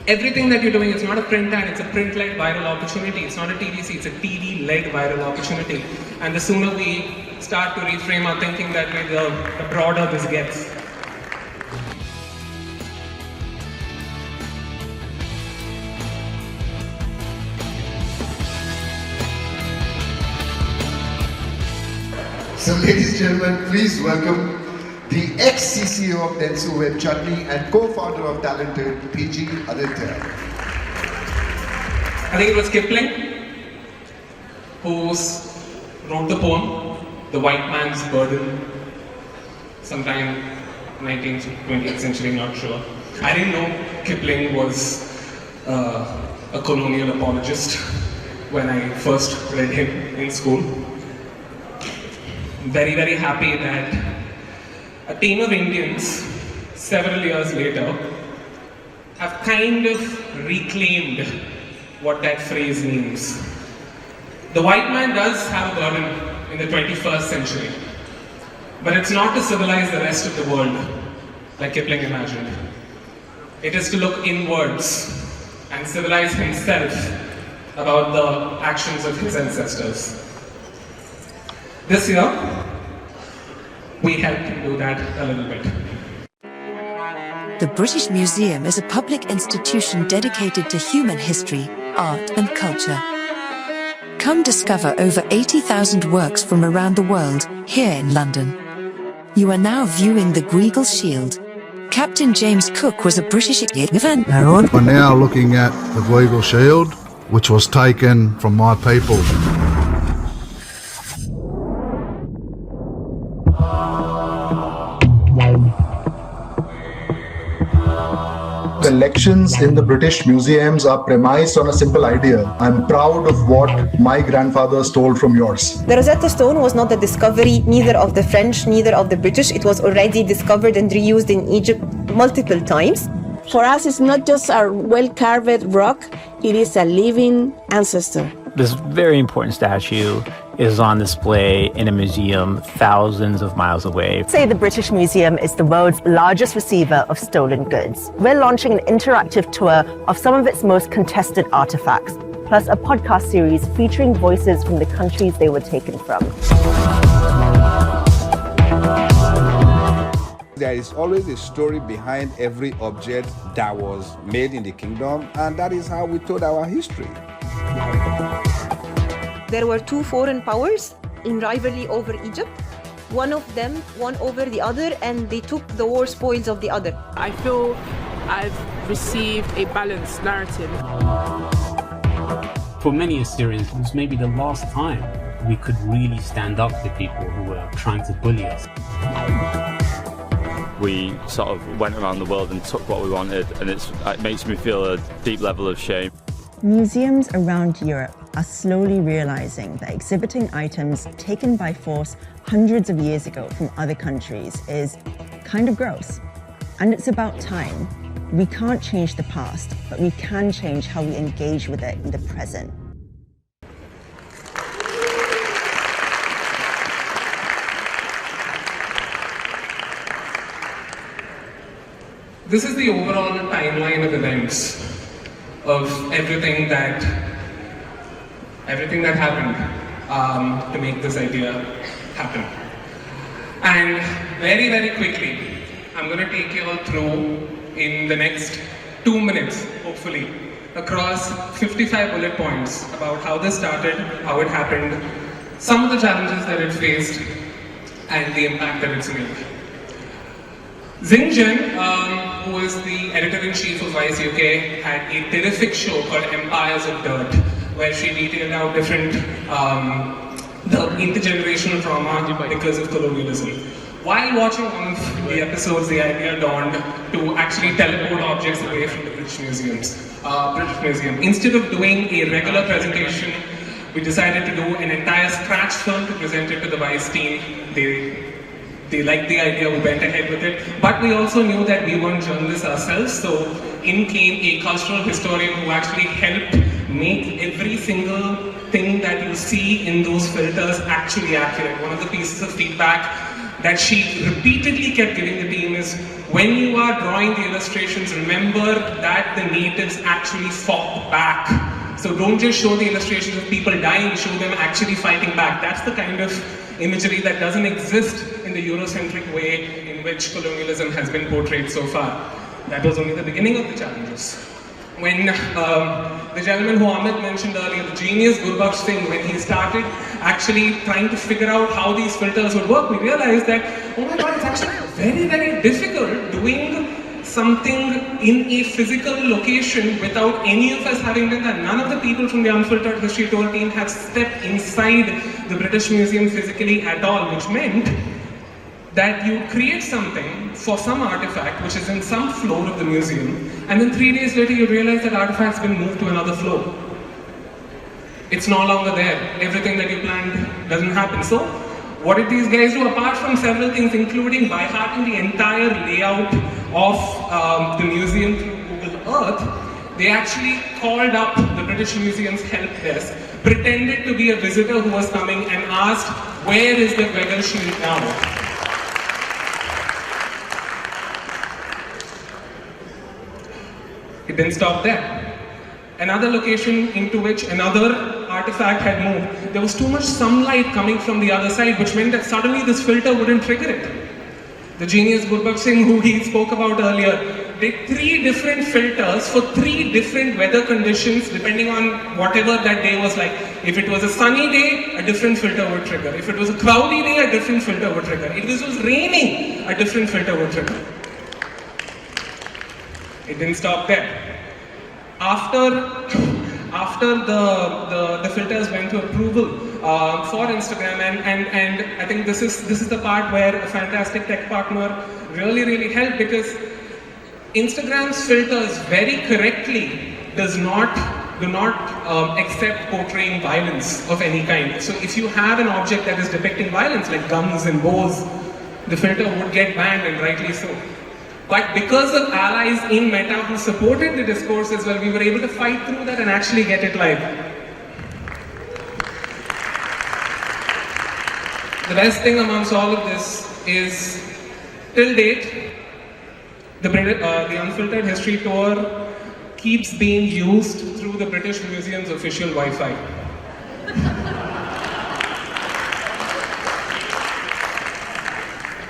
everything that you're doing is not a print ad, it's a print-led viral opportunity. It's not a TDC, it's a TD-led viral opportunity. And the sooner we start to reframe our thinking that way, the broader this gets. So ladies and gentlemen, please welcome the ex-CCO of Dentsu Web Chutney and co-founder of Talented, PG Aditya. I think it was Kipling who wrote the poem, The White Man's Burden, sometime 19th, 20th century, not sure. I didn't know Kipling was a colonial apologist when I first read him in school. Very, very happy that a team of Indians, several years later, have kind of reclaimed what that phrase means. The white man does have a burden in the 21st century, but it's not to civilize the rest of the world, like Kipling imagined. It is to look inwards and civilize himself about the actions of his ancestors. This year, we helped him do that a little bit. The British Museum is a public institution dedicated to human history, art and culture. Come discover over 80,000 works from around the world here in London. You are now viewing the Greagle Shield. Captain James Cook was a British event. We're now looking at the Greagle Shield, which was taken from my people. Collections in the British museums are premised on a simple idea. I'm proud of what my grandfather stole from yours. The Rosetta Stone was not the discovery neither of the French, neither of the British. It was already discovered and reused in Egypt multiple times. For us, it's not just a well-carved rock, it is a living ancestor. This very important statue is on display in a museum thousands of miles away. Say the British Museum is the world's largest receiver of stolen goods. We're launching an interactive tour of some of its most contested artifacts, plus a podcast series featuring voices from the countries they were taken from. There is always a story behind every object that was made in the kingdom, and that is how we told our history. There were two foreign powers in rivalry over Egypt. One of them won over the other and they took the war spoils of the other. I feel I've received a balanced narrative. For many Assyrians, it was maybe the last time we could really stand up to people who were trying to bully us. We sort of went around the world and took what we wanted, and it makes me feel a deep level of shame. Museums around Europe are slowly realizing that exhibiting items taken by force hundreds of years ago from other countries is kind of gross. And it's about time. We can't change the past, but we can change how we engage with it in the present. This is the overall timeline of events, of everything that happened to make this idea happen. And very, very quickly, I'm going to take you all through in the next 2 minutes, hopefully, across 55 bullet points about how this started, how it happened, some of the challenges that it faced, and the impact that it's made. Xing Zhen, who is the editor-in-chief of Vice UK, had a terrific show called Empires of Dirt, where she detailed out different, the intergenerational trauma because of colonialism. While watching one of the episodes, the idea dawned to actually teleport objects away from the British Museum. Instead of doing a regular presentation, we decided to do an entire scratch film to present it to the Vice team. They liked the idea, we went ahead with it. But we also knew that we weren't journalists ourselves, so in came a cultural historian who actually helped make every single thing that you see in those filters actually accurate. One of the pieces of feedback that she repeatedly kept giving the team is, when you are drawing the illustrations, remember that the natives actually fought back. So don't just show the illustrations of people dying, show them actually fighting back. That's the kind of imagery that doesn't exist in the Eurocentric way in which colonialism has been portrayed so far. That was only the beginning of the challenges. When the gentleman who Amit mentioned earlier, the genius Gurbaksh Singh, when he started actually trying to figure out how these filters would work, we realized that, oh my God, it's actually very, very difficult doing something in a physical location without any of us having done that. None of the people from the Unfiltered History Tour team have stepped inside the British Museum physically at all, which meant that you create something for some artifact which is in some floor of the museum, and then 3 days later you realize that artifact's been moved to another floor. It's no longer there. Everything that you planned doesn't happen. So, what did these guys do? Apart from several things, including by hearting the entire layout of the museum through Google Earth, they actually called up the British Museum's help desk, pretended to be a visitor who was coming, and asked, where is the Gregor shield now? It didn't stop there. Another location into which another artifact had moved, there was too much sunlight coming from the other side, which meant that suddenly this filter wouldn't trigger it. The genius Gurbaksh Singh, who he spoke about earlier, did 3 different filters for 3 different weather conditions depending on whatever that day was like. If it was a sunny day, a different filter would trigger. If it was a cloudy day, a different filter would trigger. If it was raining, a different filter would trigger. It didn't stop there. After the filters went to approval for Instagram, and I think this is the part where a fantastic tech partner really helped, because Instagram's filters very correctly do not accept portraying violence of any kind. So if you have an object that is depicting violence, like guns and bows, the filter would get banned, and rightly so. But because of allies in Meta who supported the discourse as well, we were able to fight through that and actually get it live. The best thing amongst all of this is, till date, the Unfiltered History Tour keeps being used through the British Museum's official Wi-Fi.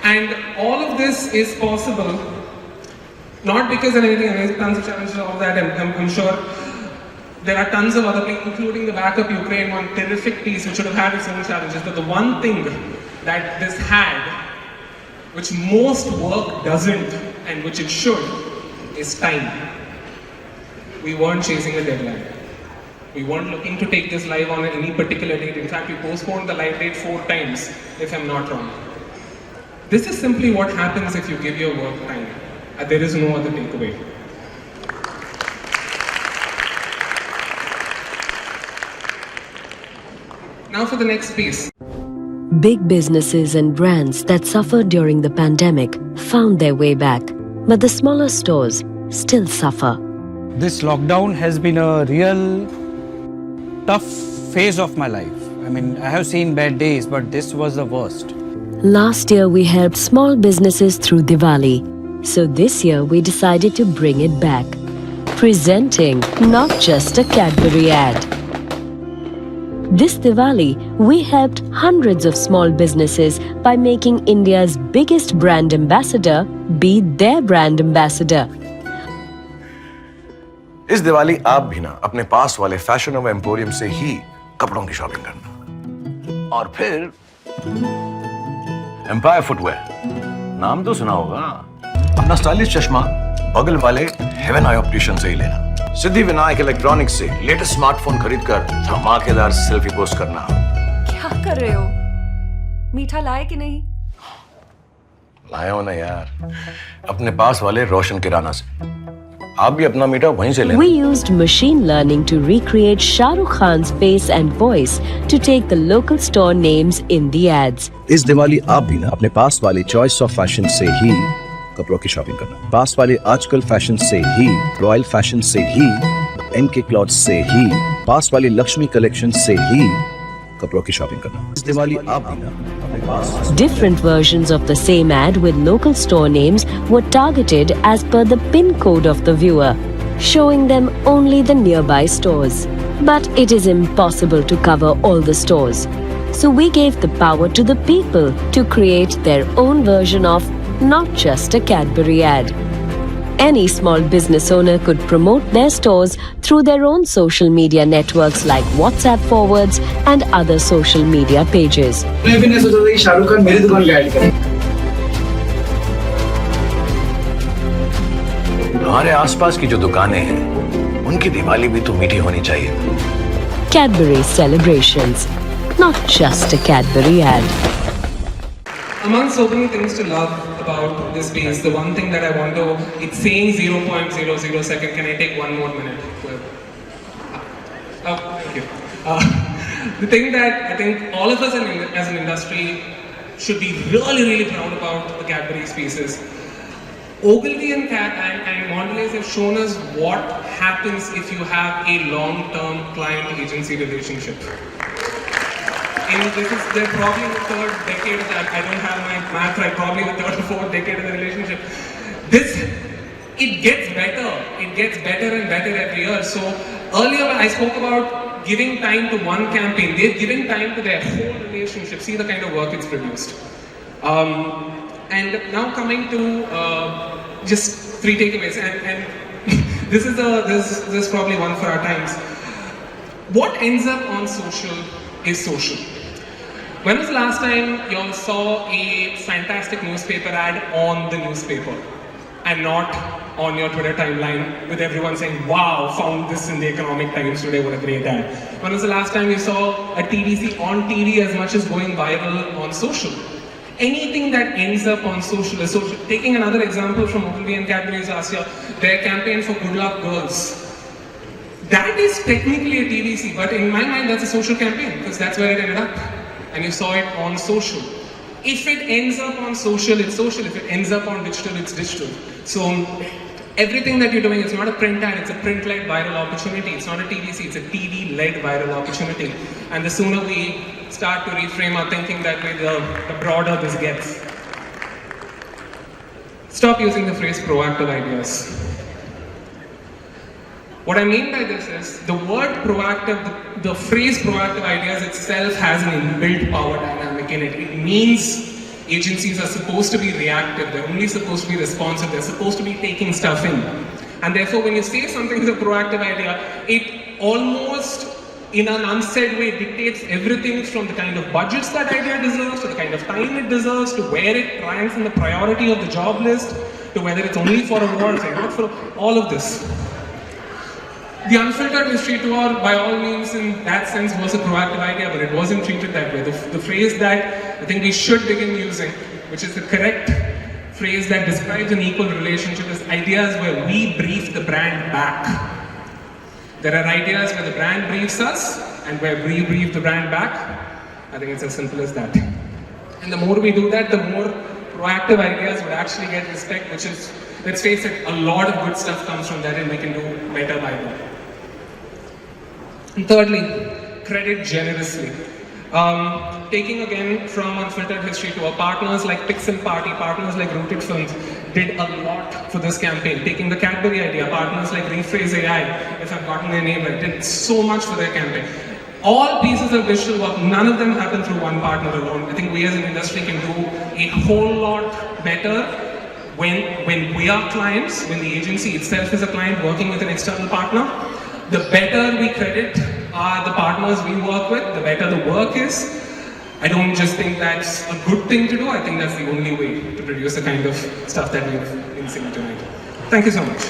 And all of this is possible not because of anything, and there's tons of challenges, all of that, and I'm sure there are tons of other things, including the backup Ukraine one, terrific piece which should have had its own challenges. But the one thing that this had, which most work doesn't, and which it should, is time. We weren't chasing a deadline. We weren't looking to take this live on any particular date. In fact, we postponed the live date 4 times, if I'm not wrong. This is simply what happens if you give your work time. There is no other takeaway. Now for the next piece. Big businesses and brands that suffered during the pandemic found their way back, but the smaller stores still suffer. This lockdown has been a real tough phase of my life. I mean, I have seen bad days, but this was the worst. Last year we helped small businesses through Diwali. So this year we decided to bring it back. Presenting not just a Cadbury ad. This Diwali, we helped hundreds of small businesses by making India's biggest brand ambassador be their brand ambassador. इस दिवाली आप भी ना अपने पास वाले fashion नोवा emporium से ही कपड़ों की shopping करना। और फिर एम्पायर फुटवेयर, नाम तो सुना होगा ना। अपना स्टाइलिश चश्मा बगल वाले हेवन आई ऑप्टिशियन से ही लेना। सिद्धिविनायक इलेक्ट्रॉनिक्स से लेटेस्ट स्मार्टफोन खरीदकर धमाकेदार सेल्फी पोस्ट करना। क्या कर रहे हो? मीठा लाए कि नहीं? लाए हो ना यार, अपने पास वाले रोशन किराना से। आप भी अपना मीठा वहीं से लेना। We used machine learning to recreate Shah Rukh Khan's face and voice to take the local store names in the ads. इस दिवाली आप भी ना अपने पास वाले चॉइस ऑफ फैशन से ही कपड़ों की शॉपिंग करना। पास वाले आजकल फैशन से ही, रॉयल फैशन से ही, MK क्लॉथ्स से ही, पास वाली लक्ष्मी कलेक्शन से ही कपड़ों की शॉपिंग करना। इस दिवाली आप भी ना Different versions of the same ad with local store names were targeted as per the PIN code of the viewer, showing them only the nearby stores. But it is impossible to cover all the stores. So we gave the power to the people to create their own version of not just a Cadbury ad. Any small business owner could promote their stores through their own social media networks like WhatsApp forwards and other social media pages. तुम्हारे आसपास की जो दुकानें हैं, उनकी दिवाली भी तो मीठी होनी चाहिए। Cadbury celebrations, not just a Cadbury ad. Among so many things to love about this piece, the one thing that I want to, it's saying 0.00 second. Can I take one more minute? Oh, thank you. The thing that I think all of us as an industry should be really proud about the Cadbury's pieces. Ogilvy and Mondelez have shown us what happens if you have a long-term client-agency relationship. They're probably in the third decade of that. I don't have my math right. Probably the third or fourth decade of the relationship. It gets better. It gets better and better every year. So earlier I spoke about giving time to one campaign. They've given time to their whole relationship. See the kind of work it's produced. And now coming to just 3 takeaways. And this is probably one for our times. What ends up on social is social. When was the last time you all saw a fantastic newspaper ad on the newspaper and not on your Twitter timeline with everyone saying, wow, found this in the Economic Times today, what a great ad. When was the last time you saw a TVC on TV as much as going viral on social? Anything that ends up on social is social. Taking another example from Ogilvy and Cadbury's last year, their campaign for Good Luck Girls. That is technically a TVC, but in my mind that's a social campaign because that's where it ended up. And you saw it on social. If it ends up on social, it's social. If it ends up on digital, it's digital. So everything that you're doing, it's not a print ad, it's a print-led viral opportunity. It's not a TVC, it's a TV-led viral opportunity. And the sooner we start to reframe our thinking that way, the broader this gets. Stop using the phrase proactive ideas. What I mean by this is, the word proactive, the phrase proactive ideas itself has an inbuilt power dynamic in it. It means agencies are supposed to be reactive, they're only supposed to be responsive, they're supposed to be taking stuff in. And therefore, when you say something is a proactive idea, it almost, in an unsaid way, dictates everything from the kind of budgets that idea deserves, to the kind of time it deserves, to where it ranks in the priority of the job list, to whether it's only for awards or not for all of this. The Unfiltered History Tour, by all means, in that sense, was a proactive idea, but it wasn't treated that way. The phrase that I think we should begin using, which is the correct phrase that describes an equal relationship, is ideas where we brief the brand back. There are ideas where the brand briefs us, and where we brief the brand back. I think it's as simple as that. And the more we do that, the more proactive ideas would actually get respect, which is, let's face it, a lot of good stuff comes from that, and we can do better by that. And thirdly, credit generously. Taking again from Unfiltered History to our partners like Pixel Party, partners like Rooted Films, did a lot for this campaign. Taking the Cadbury idea, partners like Rephrase AI, if I've gotten their name right, did so much for their campaign. All pieces of digital work, none of them happen through one partner alone. I think we as an industry can do a whole lot better when we are clients, when the agency itself is a client working with an external partner. The better we credit the partners we work with, the better the work is. I don't just think that's a good thing to do, I think that's the only way to produce the kind of stuff that we've been seeing tonight. Thank you so much.